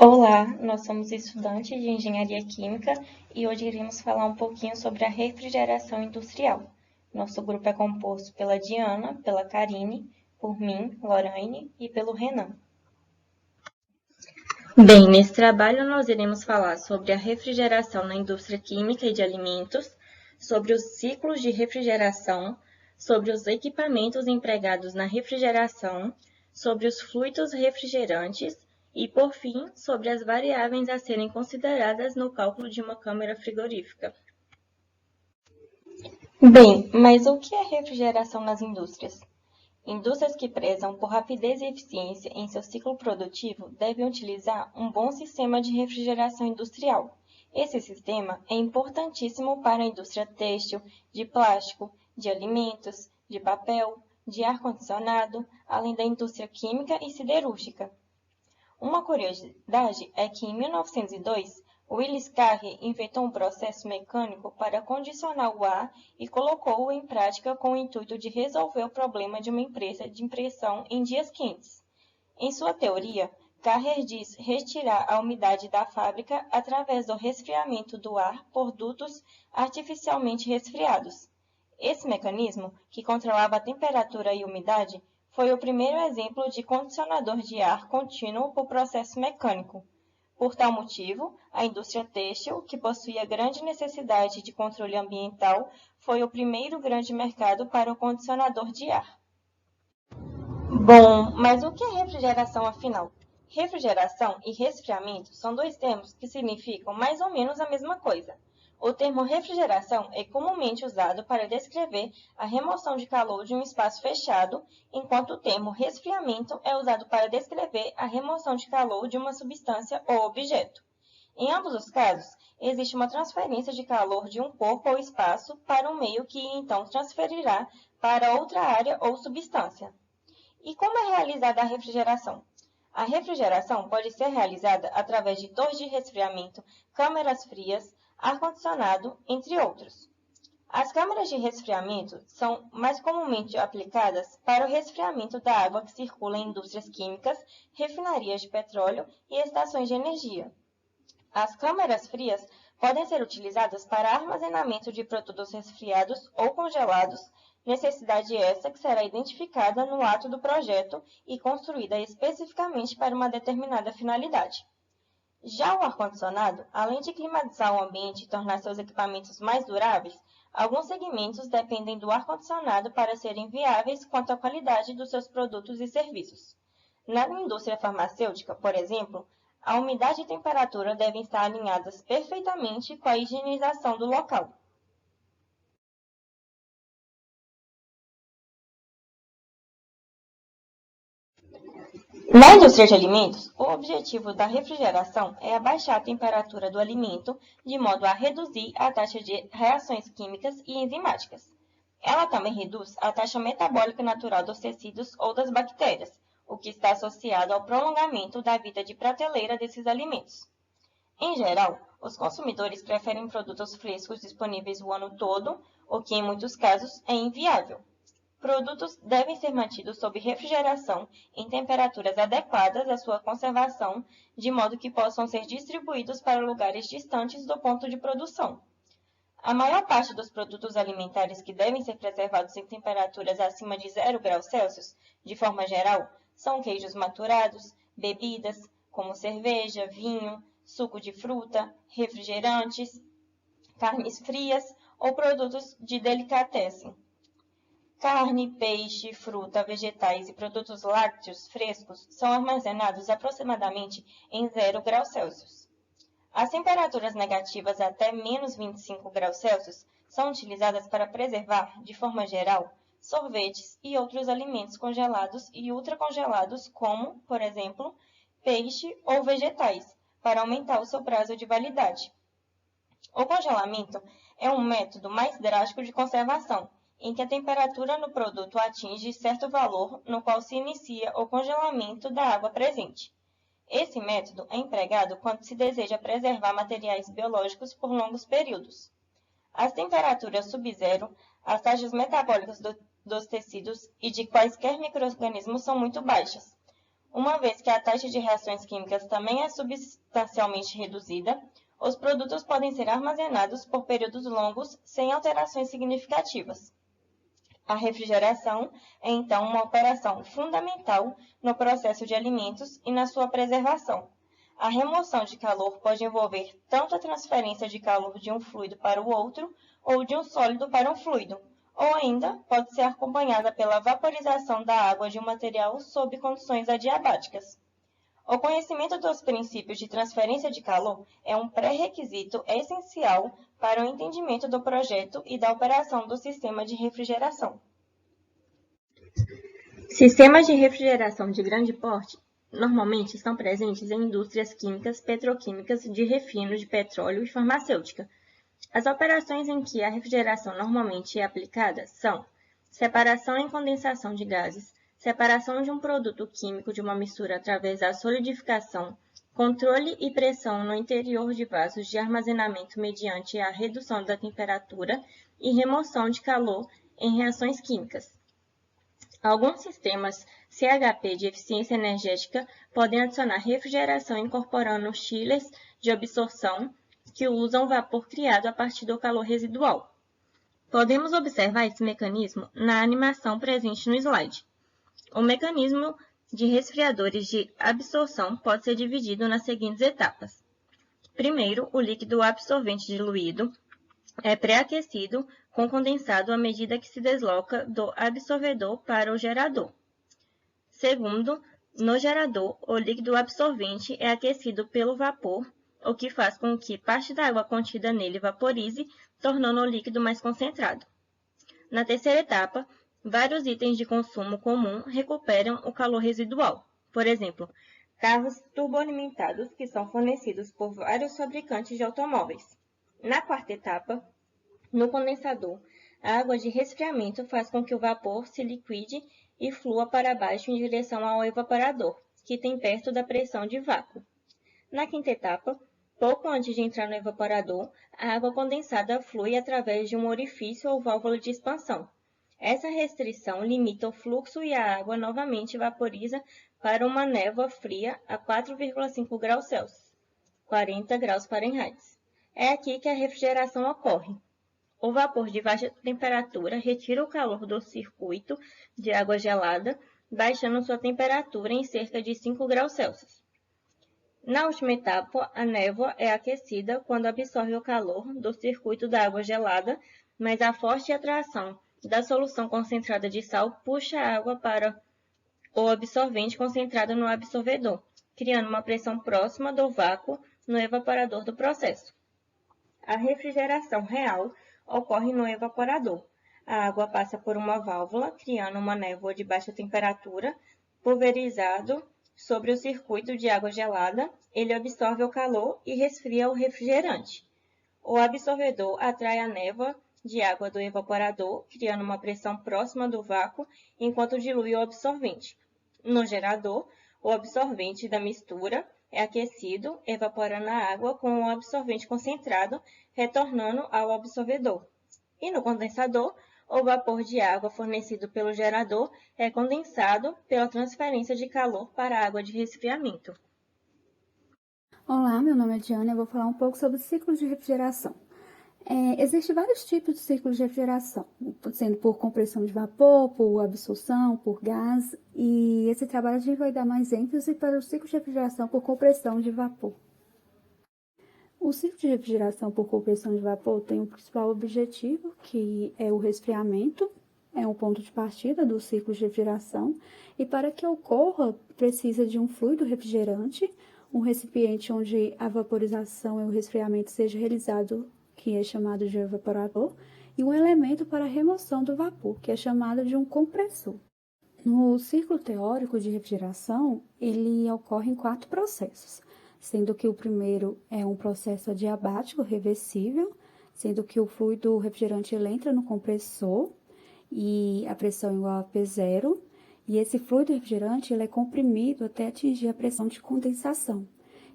Olá, nós somos estudantes de Engenharia Química e hoje iremos falar um pouquinho sobre a refrigeração industrial. Nosso grupo é composto pela Diana, pela Karine, por mim, Lorraine e pelo Renan. Bem, nesse trabalho nós iremos falar sobre a refrigeração na indústria química e de alimentos, sobre os ciclos de refrigeração, sobre os equipamentos empregados na refrigeração, sobre os fluidos refrigerantes e, por fim, sobre as variáveis a serem consideradas no cálculo de uma câmara frigorífica. Bem, mas o que é refrigeração nas indústrias? Indústrias que prezam por rapidez e eficiência em seu ciclo produtivo devem utilizar um bom sistema de refrigeração industrial. Esse sistema é importantíssimo para a indústria têxtil, de plástico, de alimentos, de papel, de ar-condicionado, além da indústria química e siderúrgica. Uma curiosidade é que, em 1902, Willis Carrier inventou um processo mecânico para condicionar o ar e colocou-o em prática com o intuito de resolver o problema de uma empresa de impressão em dias quentes. Em sua teoria, Carrier diz retirar a umidade da fábrica através do resfriamento do ar por dutos artificialmente resfriados. Esse mecanismo, que controlava a temperatura e umidade, foi o primeiro exemplo de condicionador de ar contínuo por processo mecânico. Por tal motivo, a indústria têxtil, que possuía grande necessidade de controle ambiental, foi o primeiro grande mercado para o condicionador de ar. Bom, mas o que é refrigeração afinal? Refrigeração e resfriamento são dois termos que significam mais ou menos a mesma coisa. O termo refrigeração é comumente usado para descrever a remoção de calor de um espaço fechado, enquanto o termo resfriamento é usado para descrever a remoção de calor de uma substância ou objeto. Em ambos os casos, existe uma transferência de calor de um corpo ou espaço para um meio que então transferirá para outra área ou substância. E como é realizada a refrigeração? A refrigeração pode ser realizada através de torres de resfriamento, câmaras frias, ar-condicionado, entre outros. As câmaras de resfriamento são mais comumente aplicadas para o resfriamento da água que circula em indústrias químicas, refinarias de petróleo e estações de energia. As câmaras frias podem ser utilizadas para armazenamento de produtos resfriados ou congelados, necessidade essa que será identificada no ato do projeto e construída especificamente para uma determinada finalidade. Já o ar-condicionado, além de climatizar o ambiente e tornar seus equipamentos mais duráveis, alguns segmentos dependem do ar-condicionado para serem viáveis quanto à qualidade dos seus produtos e serviços. Na indústria farmacêutica, por exemplo, a umidade e temperatura devem estar alinhadas perfeitamente com a higienização do local. Na indústria de alimentos, o objetivo da refrigeração é abaixar a temperatura do alimento de modo a reduzir a taxa de reações químicas e enzimáticas. Ela também reduz a taxa metabólica natural dos tecidos ou das bactérias, o que está associado ao prolongamento da vida de prateleira desses alimentos. Em geral, os consumidores preferem produtos frescos disponíveis o ano todo, o que em muitos casos é inviável. Produtos devem ser mantidos sob refrigeração em temperaturas adequadas à sua conservação, de modo que possam ser distribuídos para lugares distantes do ponto de produção. A maior parte dos produtos alimentares que devem ser preservados em temperaturas acima de 0 graus Celsius, de forma geral, são queijos maturados, bebidas, como cerveja, vinho, suco de fruta, refrigerantes, carnes frias ou produtos de delicatessen. Carne, peixe, fruta, vegetais e produtos lácteos frescos são armazenados aproximadamente em 0 graus Celsius. As temperaturas negativas até menos 25 graus Celsius são utilizadas para preservar, de forma geral, sorvetes e outros alimentos congelados e ultracongelados como, por exemplo, peixe ou vegetais, para aumentar o seu prazo de validade. O congelamento é um método mais drástico de conservação, em que a temperatura no produto atinge certo valor no qual se inicia o congelamento da água presente. Esse método é empregado quando se deseja preservar materiais biológicos por longos períodos. As temperaturas sub-zero, as taxas metabólicas dos tecidos e de quaisquer micro-organismos são muito baixas. Uma vez que a taxa de reações químicas também é substancialmente reduzida, os produtos podem ser armazenados por períodos longos sem alterações significativas. A refrigeração é, então, uma operação fundamental no processo de alimentos e na sua preservação. A remoção de calor pode envolver tanto a transferência de calor de um fluido para o outro ou de um sólido para um fluido, ou ainda pode ser acompanhada pela vaporização da água de um material sob condições adiabáticas. O conhecimento dos princípios de transferência de calor é um pré-requisito essencial para o entendimento do projeto e da operação do sistema de refrigeração. Sistemas de refrigeração de grande porte normalmente estão presentes em indústrias químicas, petroquímicas, de refino de petróleo e farmacêutica. As operações em que a refrigeração normalmente é aplicada são separação e condensação de gases, separação de um produto químico de uma mistura através da solidificação, controle e pressão no interior de vasos de armazenamento mediante a redução da temperatura e remoção de calor em reações químicas. Alguns sistemas CHP de eficiência energética podem adicionar refrigeração incorporando chillers de absorção que usam vapor criado a partir do calor residual. Podemos observar esse mecanismo na animação presente no slide. O mecanismo de resfriadores de absorção pode ser dividido nas seguintes etapas. Primeiro, o líquido absorvente diluído é pré-aquecido com condensado à medida que se desloca do absorvedor para o gerador. Segundo, no gerador, o líquido absorvente é aquecido pelo vapor, o que faz com que parte da água contida nele vaporize, tornando o líquido mais concentrado. Na terceira etapa, vários itens de consumo comum recuperam o calor residual. Por exemplo, carros turboalimentados que são fornecidos por vários fabricantes de automóveis. Na quarta etapa, no condensador, a água de resfriamento faz com que o vapor se liquide e flua para baixo em direção ao evaporador, que tem perto da pressão de vácuo. Na quinta etapa, pouco antes de entrar no evaporador, a água condensada flui através de um orifício ou válvula de expansão. Essa restrição limita o fluxo e a água novamente vaporiza para uma névoa fria a 4,5 graus Celsius, 40 graus Fahrenheit. É aqui que a refrigeração ocorre. O vapor de baixa temperatura retira o calor do circuito de água gelada, baixando sua temperatura em cerca de 5 graus Celsius. Na última etapa, a névoa é aquecida quando absorve o calor do circuito da água gelada, mas a forte atração da solução concentrada de sal puxa a água para o absorvente concentrado no absorvedor, criando uma pressão próxima do vácuo no evaporador do processo. A refrigeração real ocorre no evaporador. A água passa por uma válvula, criando uma névoa de baixa temperatura, pulverizado sobre o circuito de água gelada. Ele absorve o calor e resfria o refrigerante. O absorvedor atrai a névoa de água do evaporador, criando uma pressão próxima do vácuo, enquanto dilui o absorvente. No gerador, o absorvente da mistura é aquecido, evaporando a água com o absorvente concentrado, retornando ao absorvedor. E no condensador, o vapor de água fornecido pelo gerador é condensado pela transferência de calor para a água de resfriamento. Olá, meu nome é Diana e eu vou falar um pouco sobre o ciclo de refrigeração. Existem vários tipos de ciclos de refrigeração, sendo por compressão de vapor, por absorção, por gás, e esse trabalho a gente vai dar mais ênfase para o ciclo de refrigeração por compressão de vapor. O ciclo de refrigeração por compressão de vapor tem um principal objetivo, que é o resfriamento, é um ponto de partida do ciclo de refrigeração, e para que ocorra, precisa de um fluido refrigerante, um recipiente onde a vaporização e o resfriamento seja realizado, que é chamado de evaporador, e um elemento para a remoção do vapor, que é chamado de um compressor. No ciclo teórico de refrigeração, ele ocorre em 4 processos, sendo que o primeiro é um processo adiabático reversível, sendo que o fluido refrigerante ele entra no compressor e a pressão é igual a P0, e esse fluido refrigerante ele é comprimido até atingir a pressão de condensação.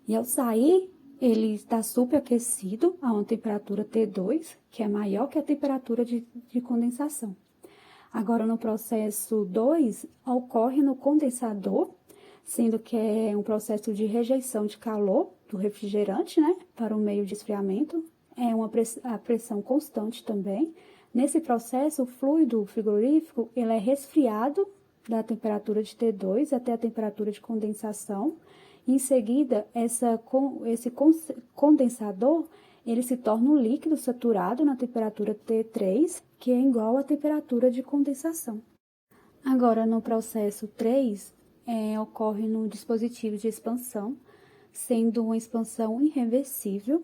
E ao sair, ele está superaquecido a uma temperatura T2, que é maior que a temperatura de condensação. Agora, no processo 2, ocorre no condensador, sendo que é um processo de rejeição de calor do refrigerante, né, para o meio de esfriamento. É a pressão constante também. Nesse processo, o fluido frigorífico ele é resfriado da temperatura de T2 até a temperatura de condensação. Em seguida, esse condensador ele se torna um líquido saturado na temperatura T3, que é igual à temperatura de condensação. Agora, no processo 3, ocorre no dispositivo de expansão, sendo uma expansão irreversível,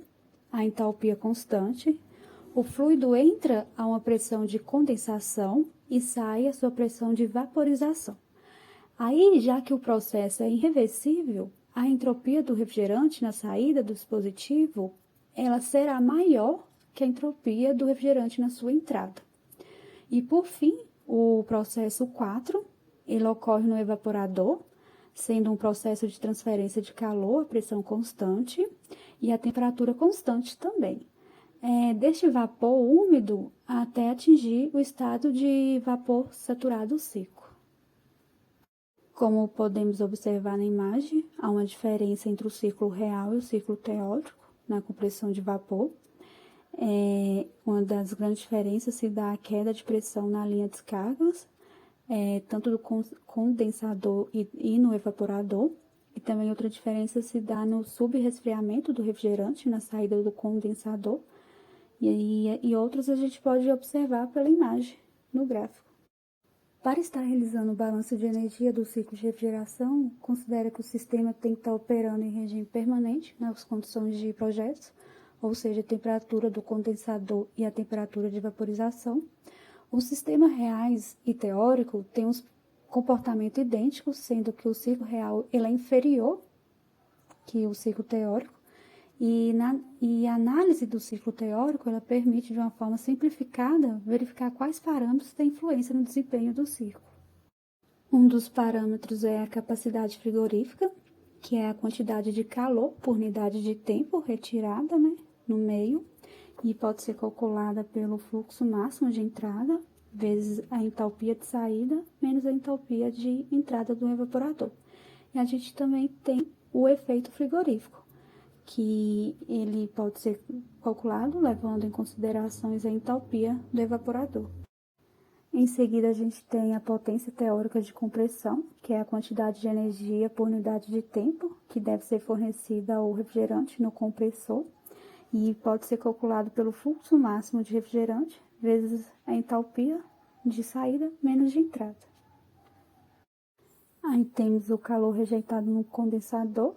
a entalpia constante. O fluido entra a uma pressão de condensação e sai a sua pressão de vaporização. Aí, já que o processo é irreversível, a entropia do refrigerante na saída do dispositivo, ela será maior que a entropia do refrigerante na sua entrada. E, por fim, o processo 4, ele ocorre no evaporador, sendo um processo de transferência de calor a pressão constante e a temperatura constante também. Deste vapor úmido até atingir o estado de vapor saturado seco. Como podemos observar na imagem, há uma diferença entre o ciclo real e o ciclo teórico na compressão de vapor. Uma das grandes diferenças se dá a queda de pressão na linha de descargas, tanto do condensador e no evaporador. E também outra diferença se dá no subresfriamento do refrigerante na saída do condensador. E outros a gente pode observar pela imagem no gráfico. Para estar realizando o balanço de energia do ciclo de refrigeração, considera que o sistema tem que estar operando em regime permanente nas condições de projetos, ou seja, a temperatura do condensador e a temperatura de vaporização. Os sistemas reais e teórico têm um comportamento idêntico, sendo que o ciclo real ele é inferior que o ciclo teórico, e a análise do ciclo teórico ela permite, de uma forma simplificada, verificar quais parâmetros têm influência no desempenho do ciclo. Um dos parâmetros é a capacidade frigorífica, que é a quantidade de calor por unidade de tempo retirada, no meio, e pode ser calculada pelo fluxo máximo de entrada, vezes a entalpia de saída, menos a entalpia de entrada do evaporador. E a gente também tem o efeito frigorífico, que ele pode ser calculado levando em consideração a entalpia do evaporador. Em seguida, a gente tem a potência teórica de compressão, que é a quantidade de energia por unidade de tempo que deve ser fornecida ao refrigerante no compressor, e pode ser calculado pelo fluxo máximo de refrigerante vezes a entalpia de saída menos de entrada. Aí temos o calor rejeitado no condensador,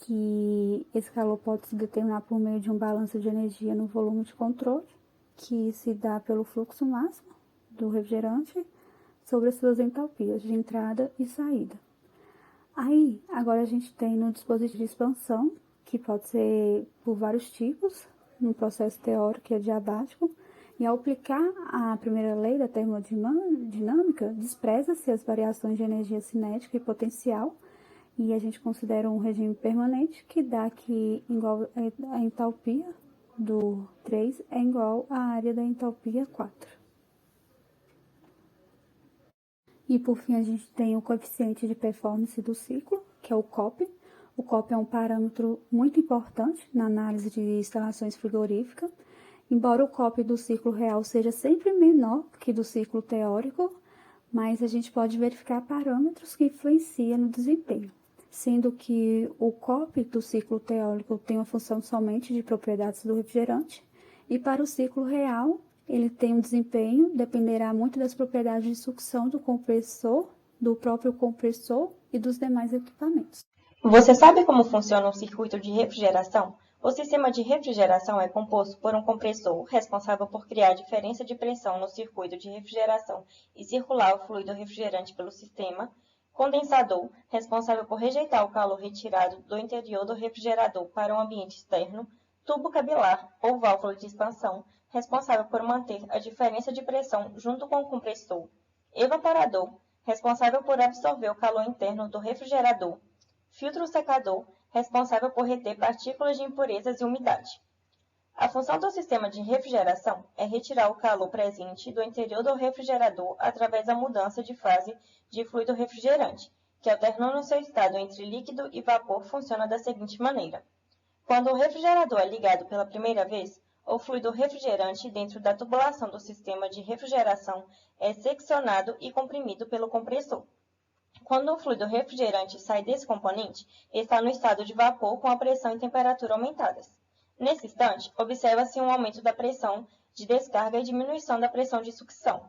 que esse calor pode se determinar por meio de um balanço de energia no volume de controle, que se dá pelo fluxo máximo do refrigerante sobre as suas entalpias de entrada e saída. Aí, agora a gente tem no dispositivo de expansão, que pode ser por vários tipos, no processo teórico e adiabático, e ao aplicar a primeira lei da termodinâmica, despreza-se as variações de energia cinética e potencial, e a gente considera um regime permanente que dá que igual a entalpia do 3 é igual à área da entalpia 4. E por fim a gente tem o coeficiente de performance do ciclo, que é o COP. O COP é um parâmetro muito importante na análise de instalações frigoríficas. Embora o COP do ciclo real seja sempre menor que do ciclo teórico, mas a gente pode verificar parâmetros que influenciam no desempenho, sendo que o COP do ciclo teórico tem uma função somente de propriedades do refrigerante, e para o ciclo real, ele tem um desempenho, dependerá muito das propriedades de sucção do compressor, do próprio compressor e dos demais equipamentos. Você sabe como funciona o circuito de refrigeração? O sistema de refrigeração é composto por um compressor, responsável por criar a diferença de pressão no circuito de refrigeração e circular o fluido refrigerante pelo sistema, condensador, responsável por rejeitar o calor retirado do interior do refrigerador para o ambiente externo, tubo capilar ou válvula de expansão, responsável por manter a diferença de pressão junto com o compressor, evaporador, responsável por absorver o calor interno do refrigerador, filtro secador, responsável por reter partículas de impurezas e umidade. A função do sistema de refrigeração é retirar o calor presente do interior do refrigerador através da mudança de fase de fluido refrigerante, que alternando seu estado entre líquido e vapor funciona da seguinte maneira. Quando o refrigerador é ligado pela primeira vez, o fluido refrigerante dentro da tubulação do sistema de refrigeração é seccionado e comprimido pelo compressor. Quando o fluido refrigerante sai desse componente, está no estado de vapor com a pressão e temperatura aumentadas. Nesse instante, observa-se um aumento da pressão de descarga e diminuição da pressão de sucção.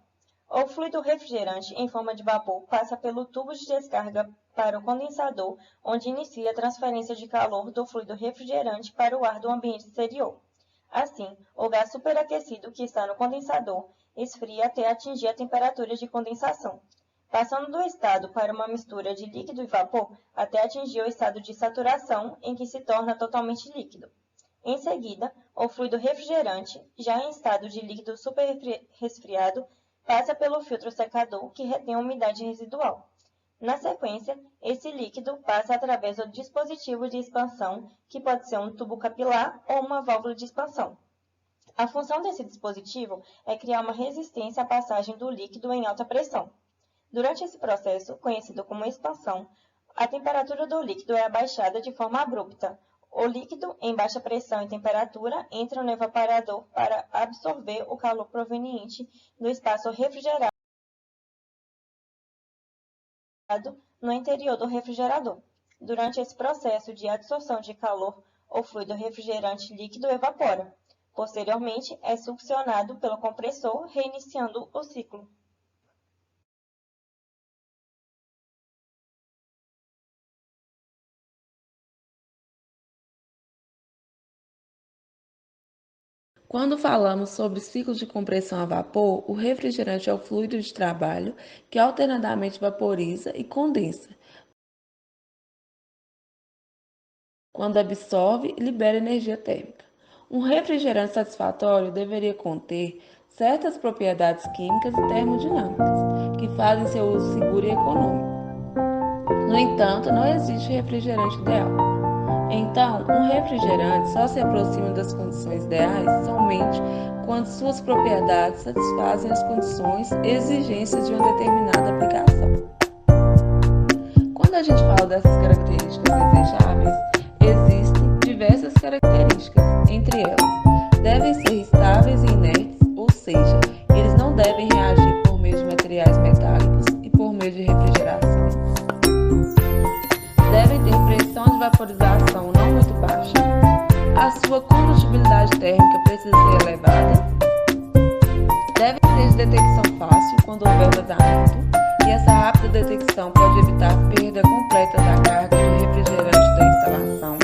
O fluido refrigerante em forma de vapor passa pelo tubo de descarga para o condensador, onde inicia a transferência de calor do fluido refrigerante para o ar do ambiente exterior. Assim, o gás superaquecido que está no condensador esfria até atingir a temperatura de condensação, passando do estado para uma mistura de líquido e vapor até atingir o estado de saturação, em que se torna totalmente líquido. Em seguida, o fluido refrigerante, já em estado de líquido superresfriado, passa pelo filtro secador, que retém a umidade residual. Na sequência, esse líquido passa através do dispositivo de expansão, que pode ser um tubo capilar ou uma válvula de expansão. A função desse dispositivo é criar uma resistência à passagem do líquido em alta pressão. Durante esse processo, conhecido como expansão, a temperatura do líquido é abaixada de forma abrupta. O líquido, em baixa pressão e temperatura, entra no evaporador para absorver o calor proveniente do espaço refrigerado no interior do refrigerador. Durante esse processo de adsorção de calor, o fluido refrigerante líquido evapora. Posteriormente, é succionado pelo compressor, reiniciando o ciclo. Quando falamos sobre ciclo de compressão a vapor, o refrigerante é o fluido de trabalho que alternadamente vaporiza e condensa, quando absorve e libera energia térmica. Um refrigerante satisfatório deveria conter certas propriedades químicas e termodinâmicas, que fazem seu uso seguro e econômico. No entanto, não existe refrigerante ideal. Então, um refrigerante só se aproxima das condições ideais somente quando suas propriedades satisfazem as condições e exigências de uma determinada aplicação. Quando a gente fala dessas características desejáveis, existem diversas características. Entre elas, devem ser estáveis e inertes, ou seja, eles não devem reagir por meio de materiais metálicos e por meio de refrigeração. Devem ter pressão de vaporização não muito baixa. A sua condutibilidade térmica precisa ser elevada. Devem ser de detecção fácil quando houver vazamento, e essa rápida detecção pode evitar a perda completa da carga de refrigerante da instalação.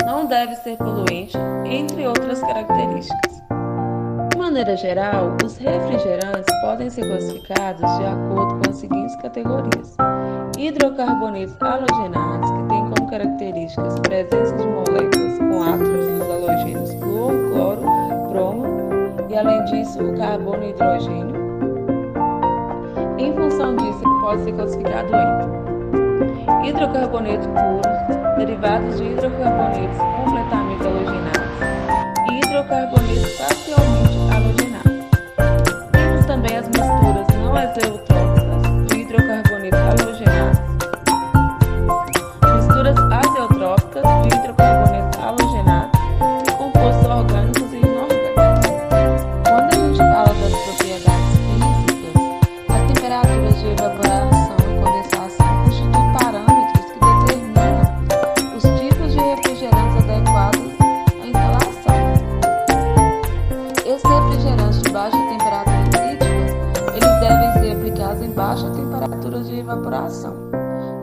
Não deve ser poluente, entre outras características. De maneira geral, os refrigerantes podem ser classificados de acordo com as seguintes categorias: hidrocarbonetos halogenados, que têm como características presença de moléculas com átomos dos halogênios flúor, cloro, bromo e, além disso, o carbono e hidrogênio. Em função disso, ele pode ser classificado em hidrocarbonetos puros, derivados de hidrocarbonetos completamente halogenados e hidrocarbonetos parcialmente halogenados. Temos também as misturas não azeotrópicas de hidrocarbonetos halogenados, misturas azeotrópicas de hidrocarbonetos halogenados e compostos orgânicos e inorgânicos. Quando a gente fala das propriedades físicas, as temperaturas de evaporação e condensação constituem parâmetros que determinam os tipos de refrigerantes adequados à instalação. Esses refrigerantes de baixa temperatura crítica, eles devem ser aplicados em baixa temperatura de evaporação.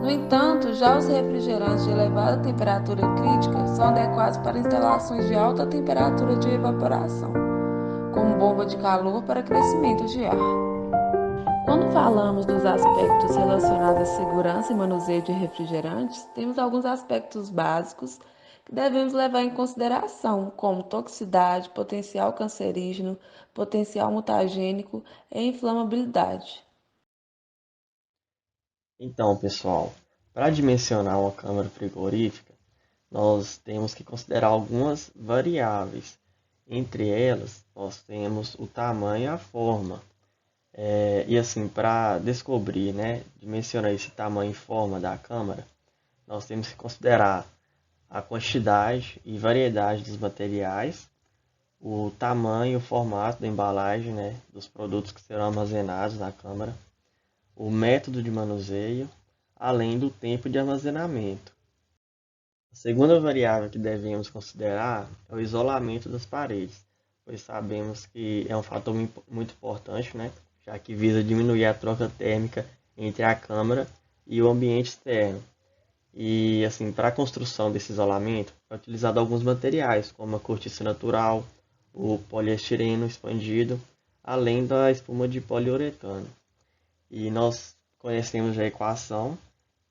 No entanto, já os refrigerantes de elevada temperatura crítica são adequados para instalações de alta temperatura de evaporação, como bomba de calor para crescimento de ar. Quando falamos dos aspectos relacionados à segurança e manuseio de refrigerantes, temos alguns aspectos básicos que devemos levar em consideração, como toxicidade, potencial cancerígeno, potencial mutagênico e inflamabilidade. Então, pessoal, para dimensionar uma câmara frigorífica, nós temos que considerar algumas variáveis. Entre elas, nós temos o tamanho e a forma. E assim, para descobrir, né, dimensionar esse tamanho e forma da câmara, nós temos que considerar a quantidade e variedade dos materiais, o tamanho e o formato da embalagem, né, dos produtos que serão armazenados na câmara, o método de manuseio, além do tempo de armazenamento. A segunda variável que devemos considerar é o isolamento das paredes, pois sabemos que é um fator muito importante, né, já que visa diminuir a troca térmica entre a câmara e o ambiente externo. E assim, para a construção desse isolamento, é utilizado alguns materiais, como a cortiça natural, o poliestireno expandido, além da espuma de poliuretano. E nós conhecemos a equação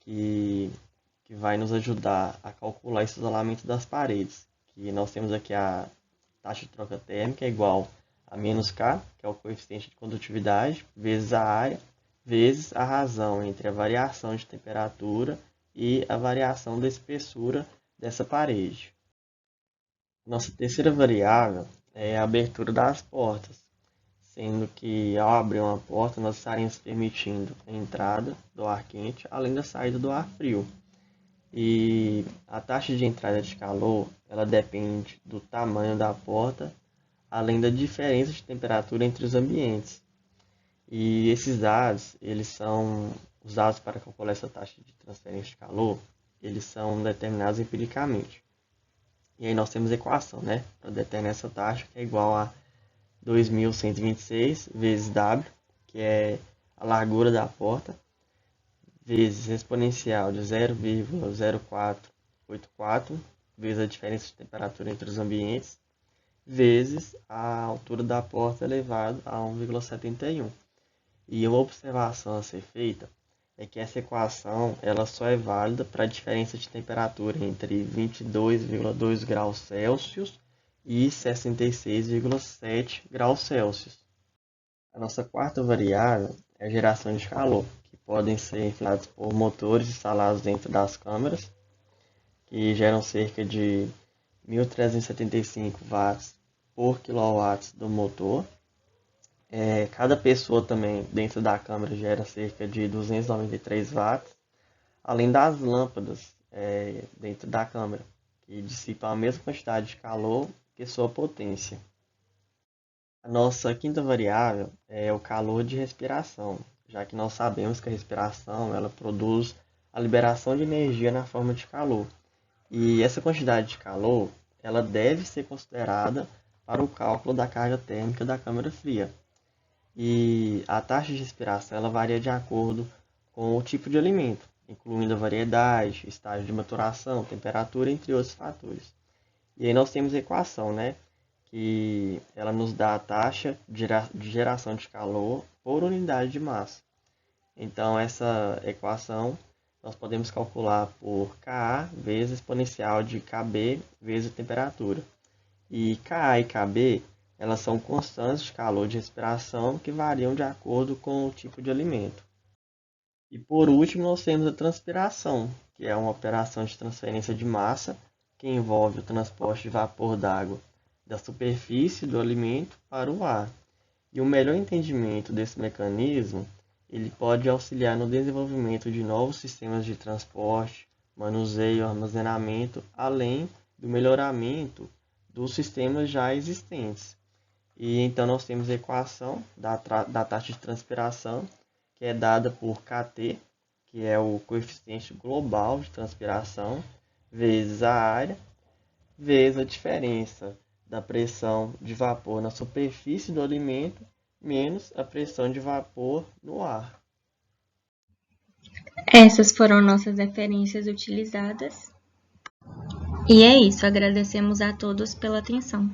que vai nos ajudar a calcular esse isolamento das paredes. Que nós temos aqui a taxa de troca térmica é igual a menos K, que é o coeficiente de condutividade, vezes a área, vezes a razão entre a variação de temperatura e a variação da espessura dessa parede. Nossa terceira variável é a abertura das portas, sendo que ao abrir uma porta nós estaremos permitindo a entrada do ar quente, além da saída do ar frio. E a taxa de entrada de calor, ela depende do tamanho da porta, além da diferença de temperatura entre os ambientes. E esses dados, eles são usados para calcular essa taxa de transferência de calor, eles são determinados empiricamente. E aí nós temos a equação, né, para determinar essa taxa, que é igual a 2.126 vezes W, que é a largura da porta, vezes exponencial de 0,0484, vezes a diferença de temperatura entre os ambientes, vezes a altura da porta elevado a 1,71. E uma observação a ser feita é que essa equação ela só é válida para a diferença de temperatura entre 22,2 graus Celsius e 66,7 graus Celsius. A nossa quarta variável é a geração de calor, que podem ser inflados por motores instalados dentro das câmaras, que geram cerca de 1.375 watts por kW do motor. Cada pessoa também dentro da câmara gera cerca de 293 watts, além das lâmpadas dentro da câmara, que dissipam a mesma quantidade de calor que sua potência. A nossa quinta variável é o calor de respiração, já que nós sabemos que a respiração ela produz a liberação de energia na forma de calor. E essa quantidade de calor ela deve ser considerada para o cálculo da carga térmica da câmara fria. E a taxa de respiração ela varia de acordo com o tipo de alimento, incluindo a variedade, estágio de maturação, temperatura, entre outros fatores. E aí nós temos a equação, né, que ela nos dá a taxa de geração de calor por unidade de massa. Então, essa equação nós podemos calcular por Ka vezes a exponencial de Kb vezes a temperatura. E Ka e Kb elas são constantes de calor de respiração que variam de acordo com o tipo de alimento. E por último, nós temos a transpiração, que é uma operação de transferência de massa que envolve o transporte de vapor d'água da superfície do alimento para o ar. E o melhor entendimento desse mecanismo, ele pode auxiliar no desenvolvimento de novos sistemas de transporte, manuseio, armazenamento, além do melhoramento dos sistemas já existentes. E então nós temos a equação da taxa de transpiração, que é dada por Kt, que é o coeficiente global de transpiração, vezes a área, vezes a diferença da pressão de vapor na superfície do alimento, menos a pressão de vapor no ar. Essas foram nossas referências utilizadas. E é isso, agradecemos a todos pela atenção.